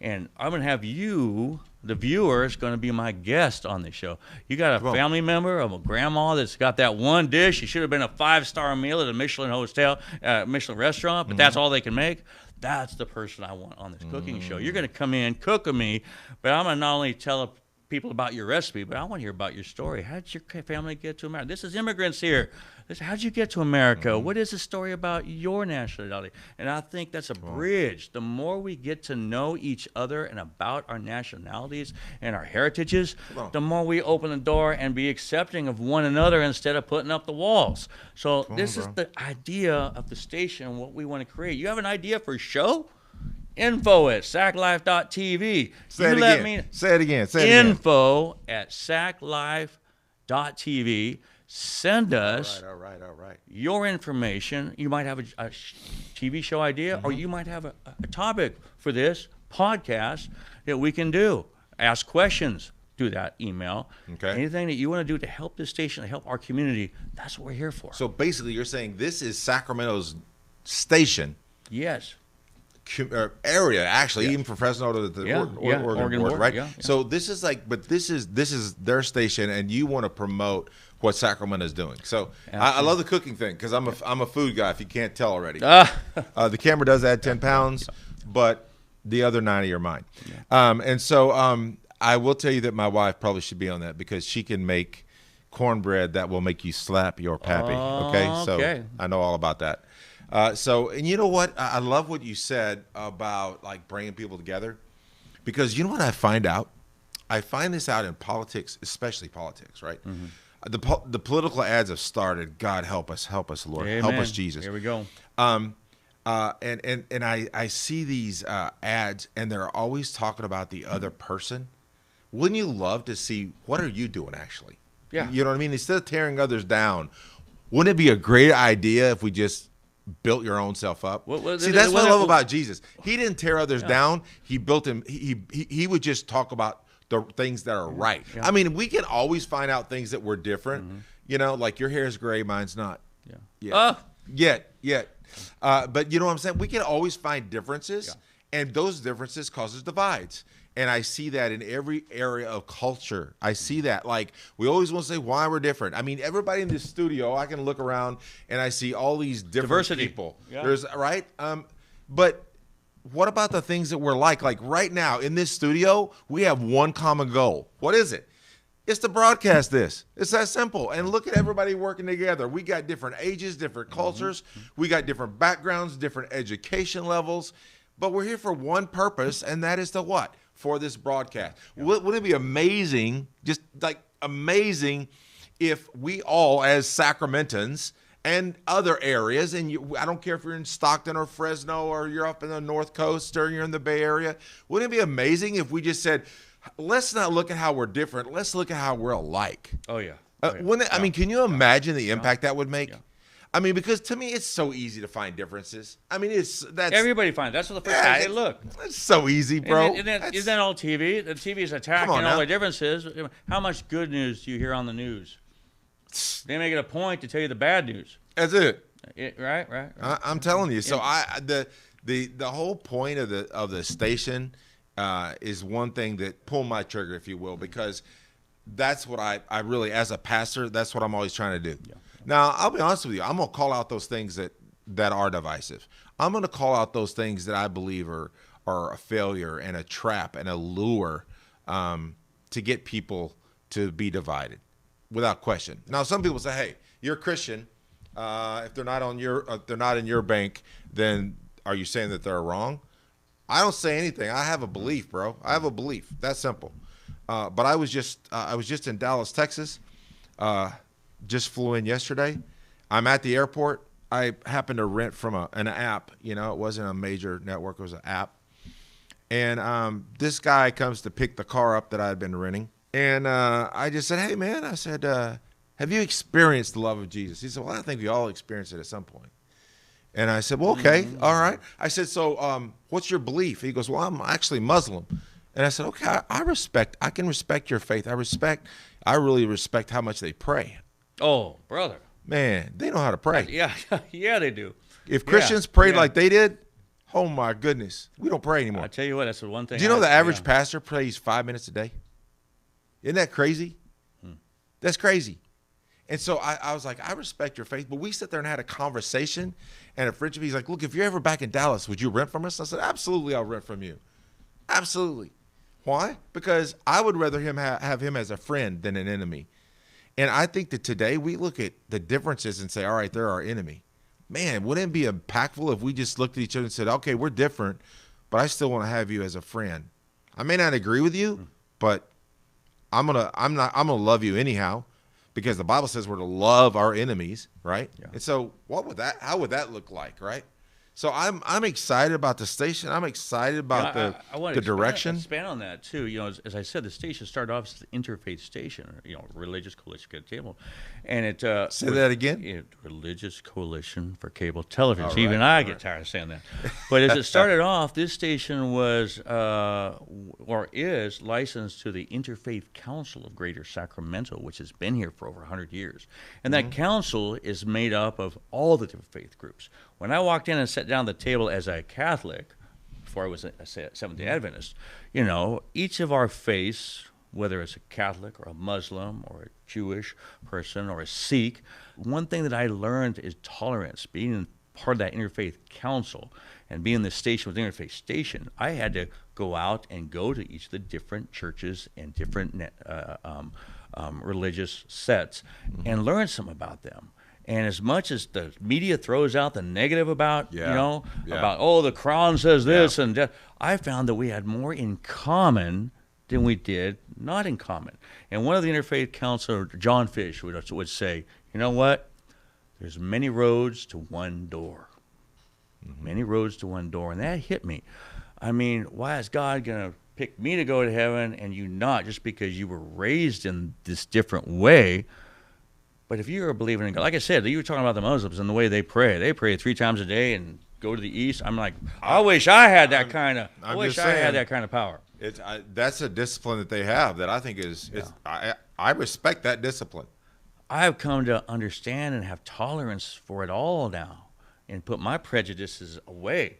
and I'm going to have you, the viewers, going to be my guest on this show. You got a family member of a grandma that's got that one dish. It should have been a 5-star meal at a Michelin restaurant, but that's all they can make. That's the person I want on this cooking show. You're going to come in, cook with me, but I'm going to not only tell people about your recipe, but I want to hear about your story. How did your family get to America? This is immigrants here. How did you get to America? What is the story about your nationality? And I think that's a bridge. The more we get to know each other and about our nationalities and our heritages, the more we open the door and be accepting of one another instead of putting up the walls. So this is the idea of the station, what we want to create. You have an idea for a show? Info@saclife.tv. Say it again. Info@saclife.tv. Send us all right. your information. You might have a TV show idea, or you might have a topic for this podcast that we can do. Ask questions through that email. Okay. Anything that you want to do to help this station, to help our community, that's what we're here for. So basically, you're saying this is Sacramento's station. Yes. Area, actually, even for Fresno to the Oregon board, right? Yeah. So this is this is their station, and you want to promote what Sacramento is doing. So I love the cooking thing because I'm a food guy. If you can't tell already, the camera does add 10 pounds, but the other 90 are mine. And so I will tell you that my wife probably should be on that because she can make cornbread that will make you slap your pappy. Okay, so I know all about that. And you know what? I love what you said about like bringing people together, because you know what I find out? I find this out in politics, especially politics, right? The political ads have started. God help us, Lord, Amen. Help us, Jesus. Here we go. And I see these ads, and they're always talking about the other person. Wouldn't you love to see what are you doing actually? Yeah. You know what I mean? Instead of tearing others down, wouldn't it be a great idea if we just built your own self up? See, that's what I love about Jesus. He didn't tear others down. He built him. He would just talk about the things that are right. Yeah. I mean, we can always find out things that were different. You know, like your hair is gray, mine's not. Yet. But you know what I'm saying? We can always find differences, and those differences causes divides. And I see that in every area of culture. I see that. Like, we always want to say why we're different. I mean, everybody in this studio, I can look around and I see all these different Diversity. people. Yeah. There's right. But what about the things that we're like? Like right now in this studio, we have one common goal. What is it? It's to broadcast this. It's that simple. And look at everybody working together. We got different ages, different cultures. We got different backgrounds, different education levels. But we're here for one purpose, and that is to what? For this broadcast. Yeah. Wouldn't it be amazing, just like amazing, if we all, as Sacramentans and other areas, and I don't care if you're in Stockton or Fresno or you're up in the North Coast or you're in the Bay Area, wouldn't it be amazing if we just said, let's not look at how we're different, let's look at how we're alike? Oh, yeah. I mean, can you imagine the impact that would make? Yeah. I mean, because to me, it's so easy to find differences. I mean, that's everybody finds. That's what the first thing they look. It's so easy, bro. Isn't that all TV? The TV is attacking all the differences. How much good news do you hear on the news? They make it a point to tell you the bad news. That's it. Right. I'm telling you. So the whole point of the station is one thing that pulled my trigger, if you will, because that's what I really, as a pastor, that's what I'm always trying to do. Yeah. Now, I'll be honest with you. I'm going to call out those things that are divisive. I'm going to call out those things that I believe are a failure and a trap and a lure to get people to be divided, without question. Now, some people say, "Hey, you're a Christian. If they're not in your bank, then are you saying that they're wrong?" I don't say anything. I have a belief, bro. I have a belief. That's simple. But I was just in Dallas, Texas. Just flew in yesterday. I'm at the airport. I happened to rent from an app. You know, it wasn't a major network. It was an app. And this guy comes to pick the car up that I had been renting. And I just said, "Hey, man," I said, "have you experienced the love of Jesus?" He said, "Well, I think we all experience it at some point." And I said, "Well, okay, all right." I said, "So what's your belief?" He goes, "Well, I'm actually Muslim." And I said, "Okay, I can respect your faith. I really respect how much they pray." Oh, brother. Man, they know how to pray. Yeah, they do. If Christians prayed like they did, oh my goodness, we don't pray anymore. I tell you what, that's the one thing. Do you know the average pastor prays 5 minutes a day? Isn't that crazy? That's crazy. And so I was like, I respect your faith, but we sit there and had a conversation and a friendship. He's like, "Look, if you're ever back in Dallas, would you rent from us?" I said, "Absolutely, I'll rent from you. Absolutely." Why? Because I would rather have him as a friend than an enemy. And I think that today we look at the differences and say, all right, they're our enemy. Man, wouldn't it be impactful if we just looked at each other and said, okay, we're different, but I still want to have you as a friend. I may not agree with you, but I'm gonna love you anyhow, because the Bible says we're to love our enemies, right? Yeah. And so how would that look like, right? So I'm excited about the station. I'm excited about the direction. Expand on that too. You know, as I said, the station started off as an interfaith station. You know, Religious Coalition for Cable, and it say that again. Religious Coalition for Cable Television. Right, even I get tired of saying that. But as it started off, this station was or is licensed to the Interfaith Council of Greater Sacramento, which has been here for over 100 years, and that council is made up of all the different faith groups. When I walked in and sat down at the table as a Catholic, before I was a Seventh-day Adventist, you know, each of our faiths, whether it's a Catholic or a Muslim or a Jewish person or a Sikh, one thing that I learned is tolerance. Being part of that interfaith council and being the station with the interfaith station, I had to go out and go to each of the different churches and different religious sets and learn something about them. And as much as the media throws out the negative about, about, the Quran says this and that, I found that we had more in common than we did not in common. And one of the Interfaith Council, John Fish, would say, you know what? There's many roads to one door. Many roads to one door. And that hit me. I mean, why is God going to pick me to go to heaven and you not, just because you were raised in this different way? But if you're a believer in God, like I said, you were talking about the Muslims and the way they pray. They pray 3 times a day and go to the east. I'm like, I wish I had that kind of. I wish I had that kind of power. That's a discipline that they have that I think is. I respect that discipline. I've come to understand and have tolerance for it all now, and put my prejudices away,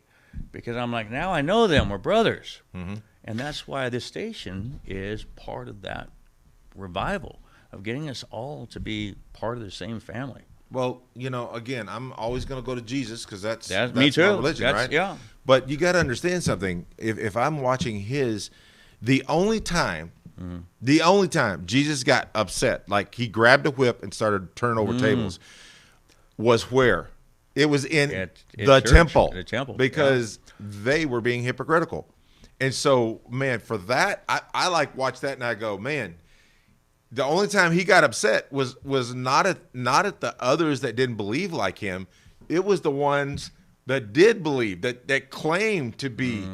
because I'm like, now I know them. We're brothers, and that's why this station is part of that revival of getting us all to be part of the same family. Well, you know, again, I'm always going to go to Jesus, because that's me too. my religion, right? Yeah. But you got to understand something. If I'm watching the only time Jesus got upset, like he grabbed a whip and started turning over tables, was where? It was in the temple. The temple. Because they were being hypocritical. And so, man, for that, I like watch that and I go, man, the only time he got upset was not at the others that didn't believe like him. It was the ones that did believe, that claimed to be,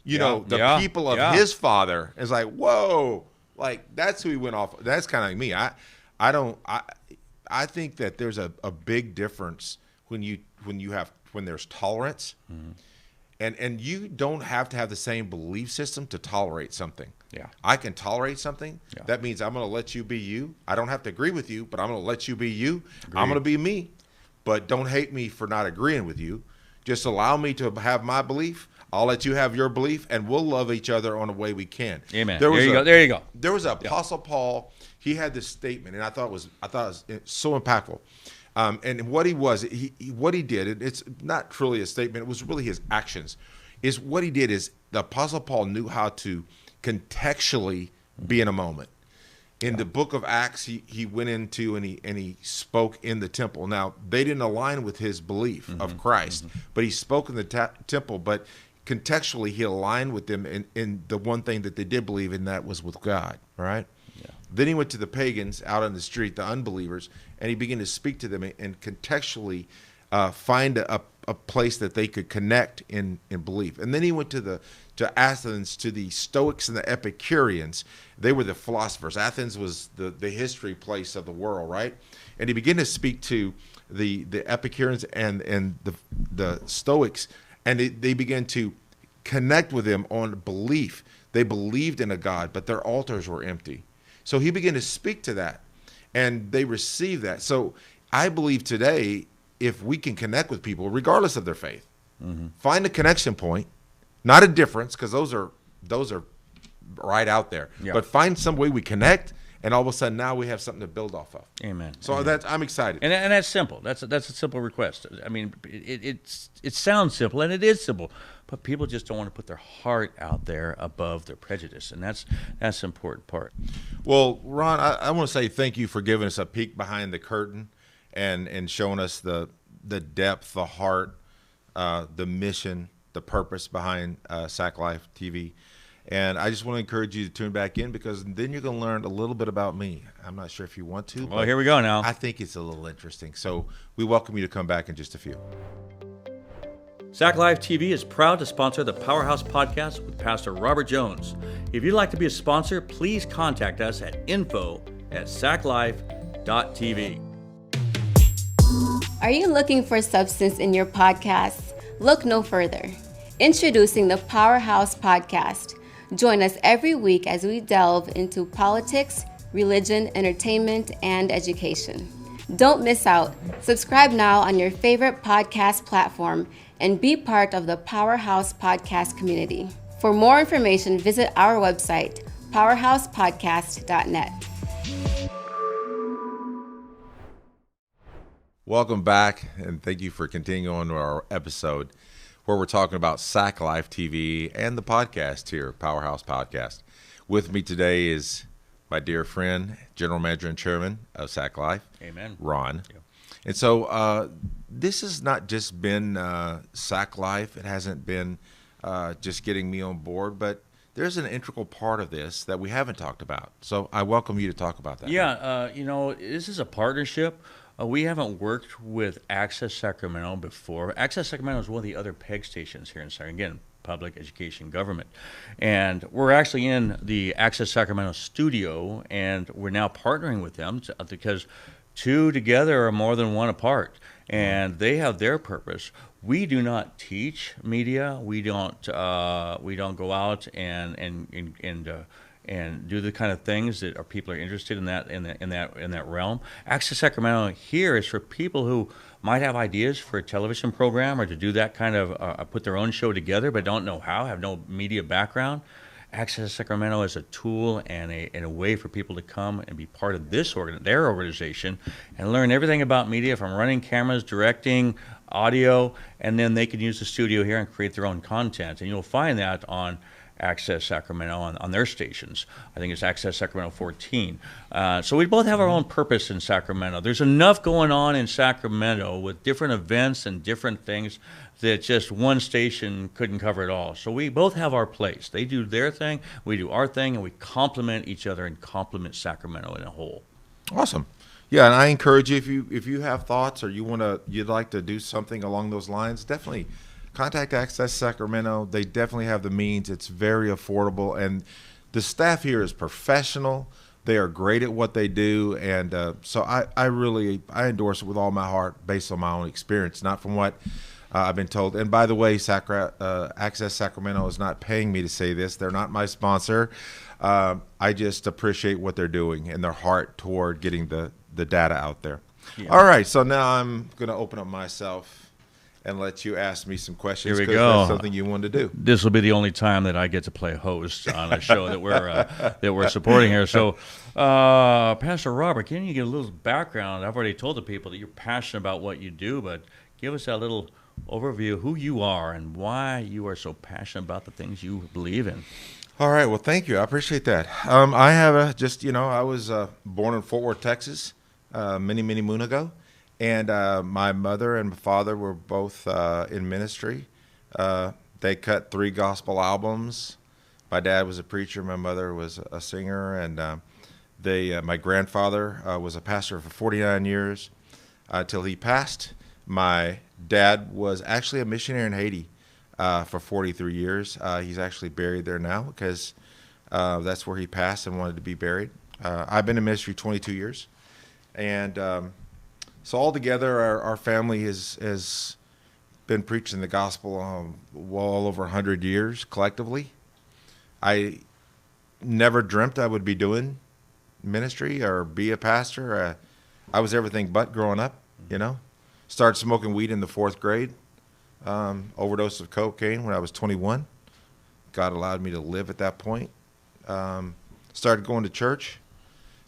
the people of his father. It's like, whoa, like that's who he went off. That's kind of like me. I think that there's a big difference when there's tolerance, and you don't have to have the same belief system to tolerate something. Yeah, I can tolerate something. Yeah. That means I'm going to let you be you. I don't have to agree with you, but I'm going to let you be you. Agreed. I'm going to be me, but don't hate me for not agreeing with you. Just allow me to have my belief. I'll let you have your belief, and we'll love each other on a way we can. Amen. There you go. There was an Apostle Paul. He had this statement, and I thought it was so impactful. And what he did, it's not truly a statement. It was really his actions. Is what he did is the Apostle Paul knew how to contextually be in a moment. In the book of Acts, he went into and he spoke in the temple. Now, they didn't align with his belief of Christ, but he spoke in the temple. But contextually, he aligned with them in the one thing that they did believe in, that was with God, right? Yeah. Then he went to the pagans out on the street, the unbelievers, and he began to speak to them and contextually find a place that they could connect in belief. And then he went to Athens, to the Stoics and the Epicureans. They were the philosophers. Athens was the history place of the world, right? And he began to speak to the Epicureans and the Stoics, and they began to connect with them on belief. They believed in a God, but their altars were empty. So he began to speak to that, and they received that. So I believe today, if we can connect with people, regardless of their faith, find a connection point, not a difference, because those are right out there. Yeah. But find some way we connect, and all of a sudden now we have something to build off of. Amen. So I'm excited. And that's simple. That's a simple request. I mean, it sounds simple, and it is simple, but people just don't want to put their heart out there above their prejudice, and that's the important part. Well, Ron, I want to say thank you for giving us a peek behind the curtain and showing us the depth, the heart, the mission, the purpose behind Sac Life TV. And I just want to encourage you to tune back in, because then you're going to learn a little bit about me. I'm not sure if you want to. Well, here we go now. I think it's a little interesting. So we welcome you to come back in just a few. Sac Life TV is proud to sponsor the Powerhouse Podcast with Pastor Robert Jones. If you'd like to be a sponsor, please contact us at info@saclife.tv. Are you looking for substance in your podcast? Look no further. Introducing the Powerhouse Podcast. Join us every week as we delve into politics, religion, entertainment, and education. Don't miss out. Subscribe now on your favorite podcast platform and be part of the Powerhouse Podcast community. For more information, visit our website, powerhousepodcast.net. Welcome back, and thank you for continuing on to our episode where we're talking about Sac Life TV and the podcast here, Powerhouse Podcast. With me today is my dear friend, General Manager and Chairman of Sac Life, Amen, Ron. Yeah. And so this has not just been Sac Life. It hasn't been just getting me on board, but there's an integral part of this that we haven't talked about. So I welcome you to talk about that. Yeah, this is a partnership. We haven't worked with Access Sacramento before. Access Sacramento is one of the other PEG stations here in Sacramento. Again, public education government. And we're actually in the Access Sacramento studio, and we're now partnering with them because two together are more than one apart. And they have their purpose. We do not teach media. We don't go out and do the kind of things that our people are interested in that realm. Access Sacramento here is for people who might have ideas for a television program or to do that kind of put their own show together, but don't know how, have no media background. Access Sacramento is a tool and a way for people to come and be part of their organization and learn everything about media, from running cameras, directing, audio, and then they can use the studio here and create their own content. And you'll find that on Access Sacramento on their stations. I think it's Access Sacramento 14. So we both have our own purpose in Sacramento. There's enough going on in Sacramento with different events and different things that just one station couldn't cover it all. So we both have our place. They do their thing, we do our thing, and we complement each other and complement Sacramento in a whole. Awesome. Yeah, and I encourage you, if you have thoughts or you'd like to do something along those lines, definitely contact Access Sacramento. They definitely have the means. It's very affordable, and the staff here is professional. They are great at what they do, and so I endorse it with all my heart based on my own experience, not from what I've been told. And by the way, Access Sacramento is not paying me to say this. They're not my sponsor. I just appreciate what they're doing and their heart toward getting the data out there. Yeah. All right, so now I'm going to open up myself and let you ask me some questions. Here we go. That's something you wanted to do. This will be the only time that I get to play host on a show that we're supporting here. So, Pastor Robert, can you give a little background? I've already told the people that you're passionate about what you do, but give us that little overview of who you are and why you are so passionate about the things you believe in. All right. Well, thank you. I appreciate that. I have I was born in Fort Worth, Texas, many moon ago. And my mother and my father were both in ministry. They cut 3 gospel albums. My dad was a preacher. My mother was a singer. And my grandfather was a pastor for 49 years until he passed. My dad was actually a missionary in Haiti for 43 years. He's actually buried there now because that's where he passed and wanted to be buried. I've been in ministry 22 years. And so altogether, our family has been preaching the gospel well over 100 years collectively. I never dreamt I would be doing ministry or be a pastor. I was everything but growing up, Started smoking weed in the 4th grade, overdose of cocaine when I was 21. God allowed me to live at that point. Started going to church.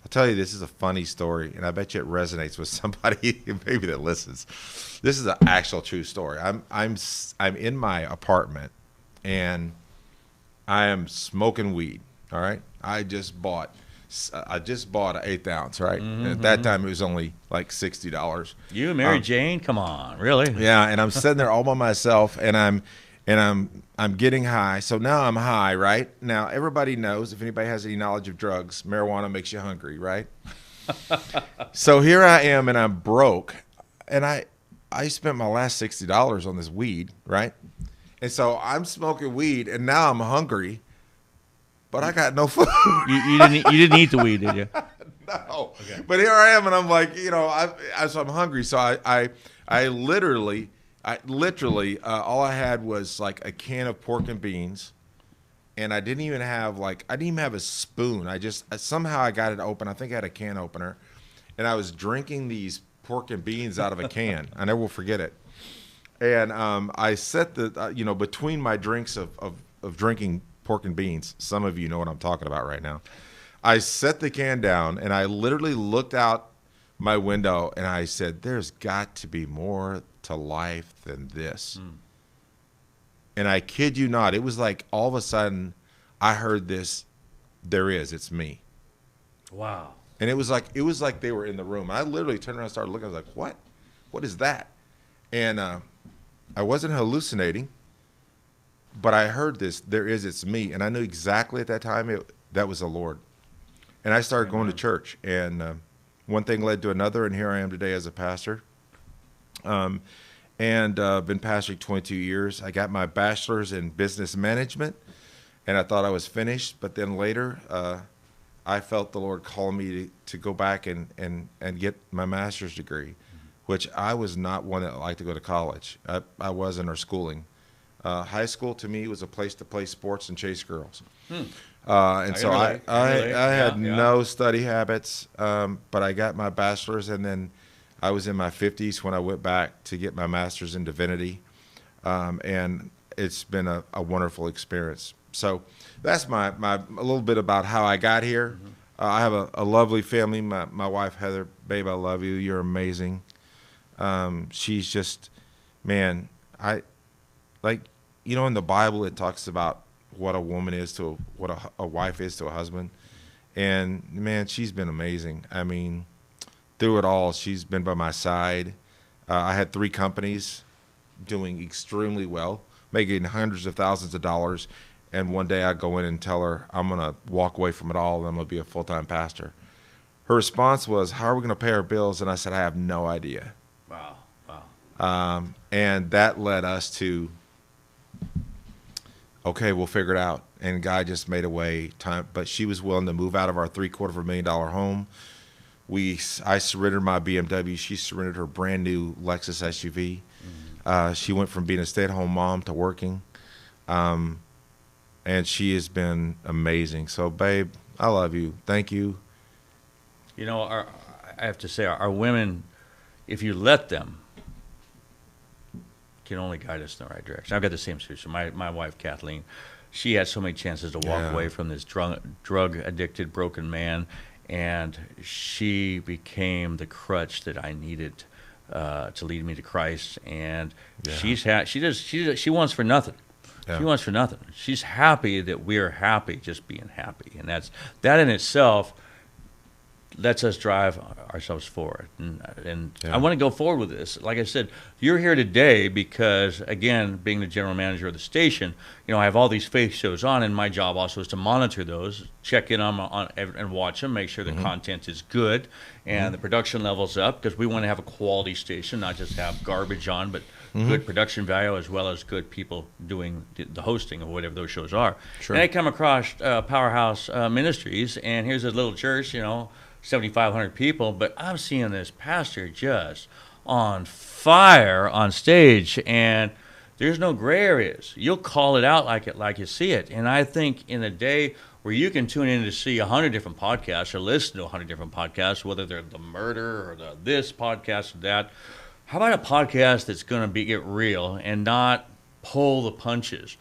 I'll tell you, this is a funny story, and I bet you it resonates with somebody maybe that listens. This is an actual true story. I'm in my apartment, and I am smoking weed. All right, I just bought an 1/8 ounce. Right, and at that time it was only like $60. You and Mary Jane, come on, really? Yeah, and I'm sitting there all by myself, and I'm getting high. So now I'm high, right? Now everybody knows, if anybody has any knowledge of drugs, marijuana makes you hungry, right? So here I am, and I'm broke, and I spent my last $60 on this weed, right? And so I'm smoking weed, and now I'm hungry, but I got no food. You didn't eat the weed, did you? No. Okay. But here I am, and I'm like, so I'm hungry. So I literally, all I had was like a can of pork and beans, and I didn't even have a spoon. Somehow I got it open. I think I had a can opener, and I was drinking these pork and beans out of a can. I never will forget it. And I set between my drinks of drinking pork and beans, some of you know what I'm talking about right now. I set the can down, and I literally looked out my window, and I said, "There's got to be more to life than this." And I kid you not, it was like all of a sudden I heard this, it's me. Wow. And it was like they were in the room. I literally turned around and started looking. I was like, what is that? And I wasn't hallucinating, but I heard this, it's me. And I knew exactly at that time that was the Lord. And I started going to church, and one thing led to another, and here I am today as a pastor. And been pastoring 22 years. I got my bachelor's in business management, and I thought I was finished. But then later, I felt the Lord call me to go back and get my master's degree, which I was not one that liked to go to college. I wasn't, or schooling. High school to me was a place to play sports and chase girls. And so I had no study habits, but I got my bachelor's, and then I was in my 50s when I went back to get my master's in divinity, and it's been a wonderful experience. So that's my a little bit about how I got here. I have a lovely family. My wife, Heather, babe, I love you. You're amazing. She's just man, I like, in the Bible it talks about what a woman is to what a wife is to a husband, and man, she's been amazing. I mean, through it all, she's been by my side. I had 3 companies doing extremely well, making hundreds of thousands of dollars, and one day I go in and tell her I'm gonna walk away from it all and I'm gonna be a full-time pastor. Her response was, "How are we gonna pay our bills?" And I said, "I have no idea." Wow. And that led us to, okay, we'll figure it out. And God just made a way. But she was willing to move out of our $750,000 home. I surrendered my BMW. She surrendered her brand new Lexus SUV. She went from being a stay-at-home mom to working, and she has been amazing. So, babe, I love you. Thank you. I have to say, our women, if you let them, can only guide us in the right direction. I've got the same situation. My wife, Kathleen, she had so many chances to walk away from this drug-addicted, broken man, and she became the crutch that I needed to lead me to Christ. And she wants for nothing. Yeah. She wants for nothing. She's happy that we're happy, just being happy, and that in itself lets us drive ourselves forward. And I want to go forward with this. Like I said, you're here today because, again, being the general manager of the station, I have all these faith shows on, and my job also is to monitor those, check in on and watch them, make sure the content is good and the production level's up, because we want to have a quality station, not just have garbage on, but good production value as well as good people doing the hosting of whatever those shows are. Sure. And I come across Powerhouse Ministries, and here's a little church, 7,500 people, but I'm seeing this pastor just on fire on stage, and there's no gray areas. You'll call it out like you see it. And I think in a day where you can tune in to see 100 different podcasts or listen to 100 different podcasts, whether they're the murder or this podcast or that, how about a podcast that's going to get real and not pull the punches?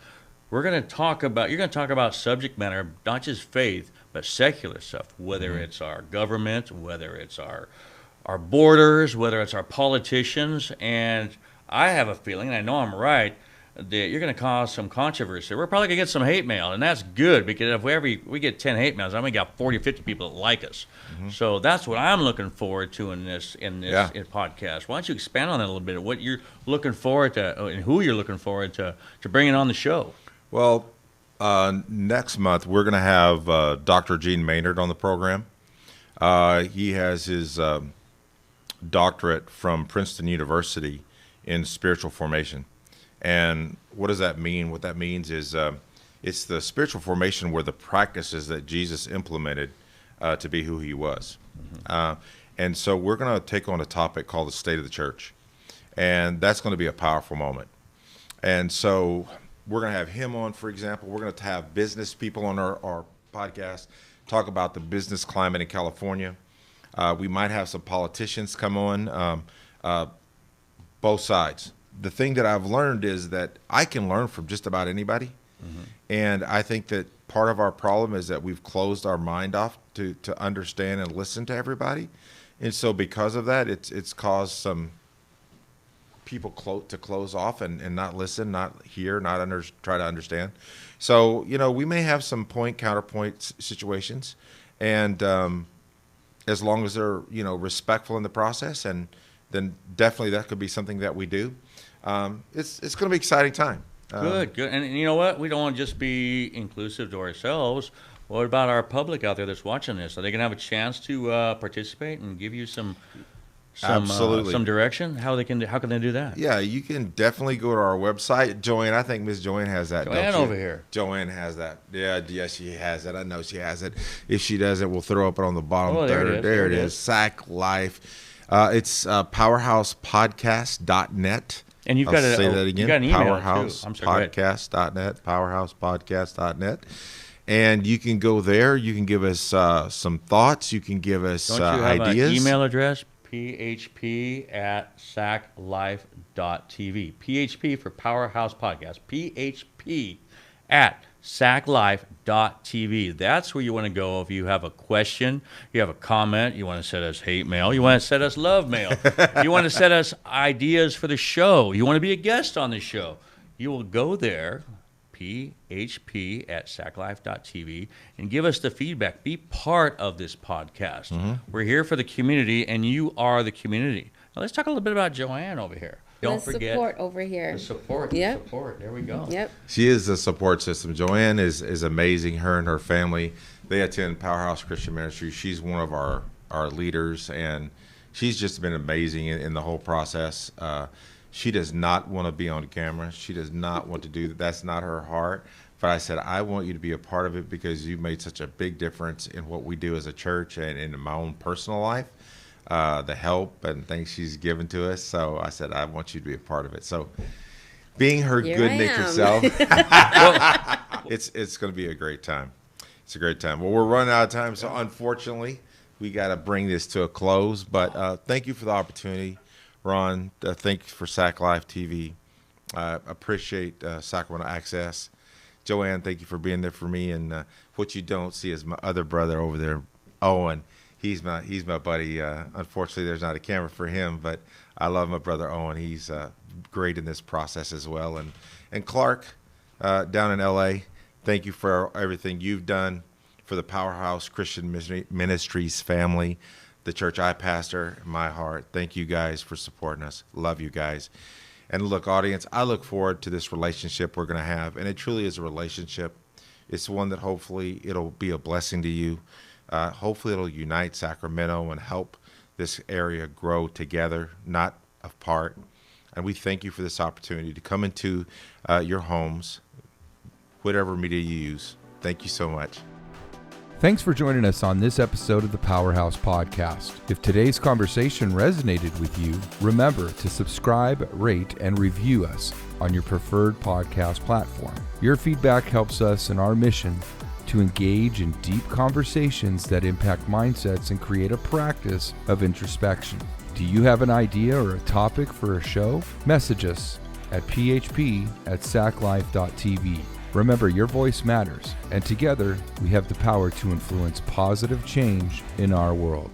You're going to talk about subject matter, not just faith, but secular stuff, whether it's our government, whether it's our borders, whether it's our politicians. And I have a feeling, and I know I'm right, that you're going to cause some controversy. We're probably going to get some hate mail, and that's good, because if we get 10 hate mails, I mean, we got 40 or 50 people that like us. So that's what I'm looking forward to in this podcast. Why don't you expand on that a little bit, what you're looking forward to and who you're looking forward to bringing on the show? Well, next month we're going to have Dr. Gene Maynard on the program. He has his doctorate from Princeton University in spiritual formation. And what does that mean? What that means is it's the spiritual formation where the practices that Jesus implemented to be who he was. And so we're going to take on a topic called the state of the church. And that's going to be a powerful moment. And so we're going to have him on, for example. We're going to have business people on our podcast, talk about the business climate in California. We might have some politicians come on, both sides. The thing that I've learned is that I can learn from just about anybody. And I think that part of our problem is that we've closed our mind off to understand and listen to everybody. And so because of that, it's caused some people to close off and not listen, not hear, try to understand. So, we may have some counterpoint situations, and as long as they're, respectful in the process, and then definitely that could be something that we do. It's going to be an exciting time. Good. And you know what? We don't want to just be inclusive to ourselves. What about our public out there that's watching this? Are they going to have a chance to participate and give you some direction? How can they do that? Yeah, you can definitely go to our website. Joanne, I think Miss Joanne has that. Joanne over here. Joanne has that. Yeah, she has it. I know she has it. If she doesn't, we'll throw it on the bottom. Oh, there it is. Sac Life. It's powerhousepodcast.net. And you've got to say that again. You've got an email powerhousepodcast.net. Powerhousepodcast.net. And you can go there. You can give us some thoughts. You can give us ideas. Don't you have an email address? php@saclife.tv. PHP for Powerhouse Podcast. PHP at saclife.tv. That's where you want to go if you have a question, you have a comment, you want to send us hate mail, you want to send us love mail, you want to send us ideas for the show, you want to be a guest on the show. You will go there, php@saclife.tv, and give us the feedback. Be part of this podcast. We're here for the community, and you are the community. Now let's talk a little bit about Joanne over here. Don't forget support over here. the support. Yep. The support. There we go. Yep. She is the support system. Joanne is amazing. Her and her family, they attend Powerhouse Christian Ministry. She's one of our leaders, and she's just been amazing in the whole process. She does not want to be on camera. She does not want to do that. That's not her heart. But I said, I want you to be a part of it because you made such a big difference in what we do as a church and in my own personal life. The help and things she's given to us. So I said, I want you to be a part of it. So being her good-natured self, it's going to be a great time. It's a great time. Well, we're running out of time, so unfortunately, we got to bring this to a close. But thank you for the opportunity, Ron. Thank you for Sac Life TV. Appreciate Sacramento Access. Joanne, thank you for being there for me. And what you don't see is my other brother over there, Owen. He's my buddy. Unfortunately, there's not a camera for him, but I love my brother Owen. He's great in this process as well. And Clark, down in L.A., thank you for everything you've done for the Powerhouse Christian Ministries family, the church I pastor, my heart. Thank you guys for supporting us. Love you guys. And look, audience, I look forward to this relationship we're going to have, and it truly is a relationship. It's one that hopefully it'll be a blessing to you. Hopefully it'll unite Sacramento and help this area grow together, not apart. And we thank you for this opportunity to come into your homes, whatever media you use. Thank you so much. Thanks for joining us on this episode of the Powerhouse Podcast. If today's conversation resonated with you, remember to subscribe, rate, and review us on your preferred podcast platform. Your feedback helps us in our mission to engage in deep conversations that impact mindsets and create a practice of introspection. Do you have an idea or a topic for a show? Message us at php@saclife.tv. Remember, your voice matters, and together we have the power to influence positive change in our world.